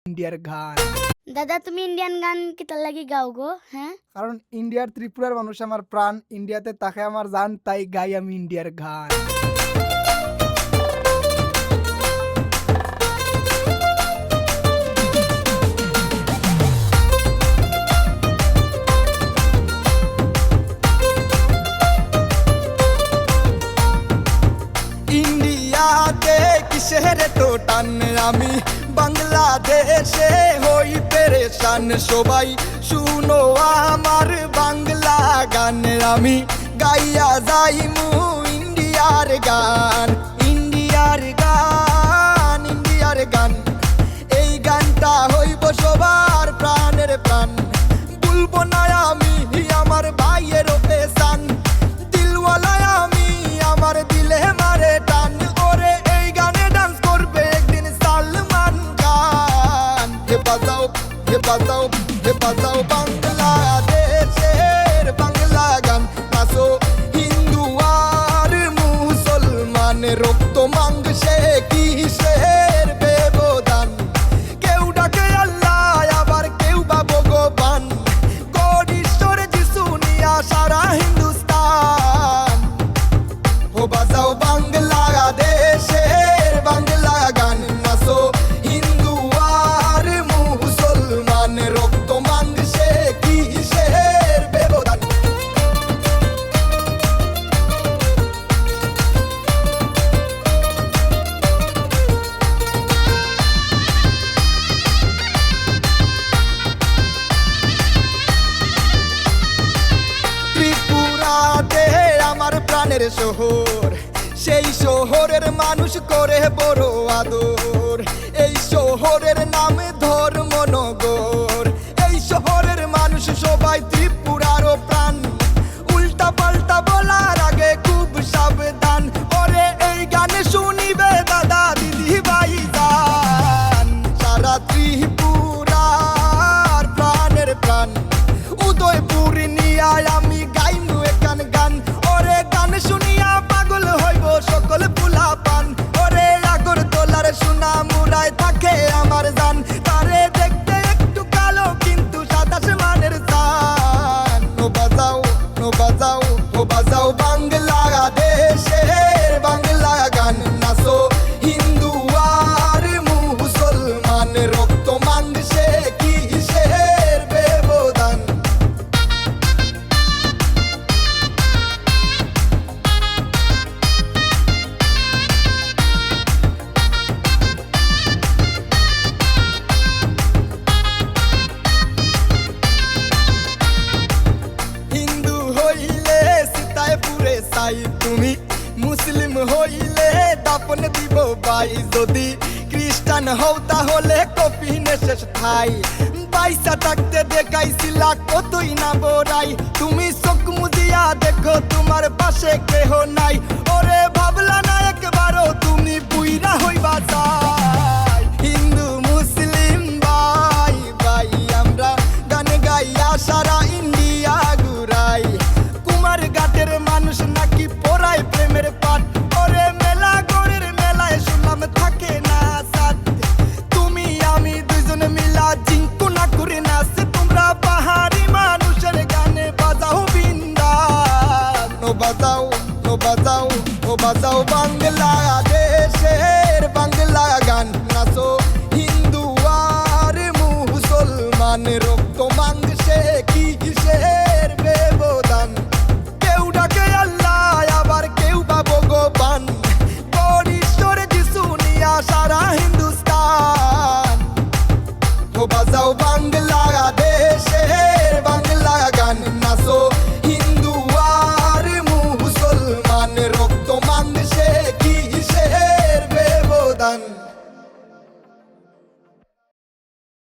ইন্ডিয়ার গান। দাদা তুমি ইন্ডিয়ান গান কিতা লাগি গাও গো? হ্যাঁ, কারণ ইন্ডিয়ার ত্রিপুরার মানুষ আমার প্রাণ, ইন্ডিয়াতে তাকে আমার জান, তাই গাই আমি ইন্ডিয়ার গান। ইন্ডিয়াতে কিসের তো টান, আমি বাংলাদেশে হই পেরেশান। সবাই শুনো আমার বাংলা গান, আমি গাইয়া যাইমু ইন্ডিয়ার গান। ইন্ডিয়ার গান, ইন্ডিয়ার গান, এই গানটা হইব সবার প্রাণের প্রাণ। বলবো না আমি আমার ভাইয়ের পেশান, দিলওয়ালা আমি আমার দিলে মারে টান। ওরে এই গানে ডান্স করবে একদিন সালমান খান। হে বাজাও, হে বাজাও, হে বাজাও বাংলাদেশের বাংলা গান। নাচো হিন্দু আর মুসলমান, রক্ত মাংসে কিসের ব্যবধান। কেউ ডাকে আল্লাহ আবার কেউ বা ভগবান, গড ঈশ্বর যিশু নিয়া সারা হিন্দুস্তান। ও বাজাও বাংলাদেশের বাংলা গান, নাচো হিন্দু আর মুসলমান, রক্ত মাংসে কিসের ব্যবধান। ত্রিপুরাতে আমার প্রাণের শহর, সেই শহরের মানুষ করে বড় আদর। এই শহরের নাম ধর্মনগর, এই শহরের মানুষ সবাই ত্রিপুরারও প্রাণ। উল্টা পাল্টা বলার আগে খুব সাবধান। ওরে এই গানে শুনিবে দাদা দিদি ভাই যান, সারা ত্রিপুরার প্রাণের প্রাণ। উদয়পুর নিয়া আমি গাইমু একান গান, ওরে গান শুনিয়া পাগল হইব সকল ফুলা পান। ওরে আগর তোলার সোনা মুরায় থাকে আমার জান, তারে দেখতে একটু কালো কিন্তু সাতাশ মানের জান। ও বাজাও, ও বাজাও, ও বাজাও বাংলাদেশের বাংলা গান, নাচো হিন্দু আর মুসলমান, রক্ত মাংসে কিসের ব্যবধান। হিন্দু হইলে সীতায় পুরে চাই তুমি, মুসলিম হইলে দাপন দিব ভাই। যদি খ্রিস্টান হও তাহলে কফিনে শেষ ঠাই। পয়সা থাকতে দেখাইছিলা কতই না বড়াই, তুমি চোখ মুদিয়া দেখো তোমার পাশে কেহ নাই। ওরে ভাবলা না একবারও তুমি বুইরা হইবা চাই। হিন্দু মুসলিম ভাই ভাই আমরা গান গাইয়া সারা ইন্ডিয়া ঘুরাই। কুমার ঘাটের মানুষ নাকি পড়ায় প্রেমের পাঠ, ওরে মেলা গড়ের মেলায় শুনলাম থাকে না সাথ। তুমি আমি দুজন মিলা জিঙ্কু না করে নাচ, তোমরা পাহাড়ি মানুষের গানে বাজাও বিন্দান। ও বাজাও, ও বাজাও, ও বাজাও বাংলাদেশের বাংলা গান, নাচো হিন্দু আর মুসলমান,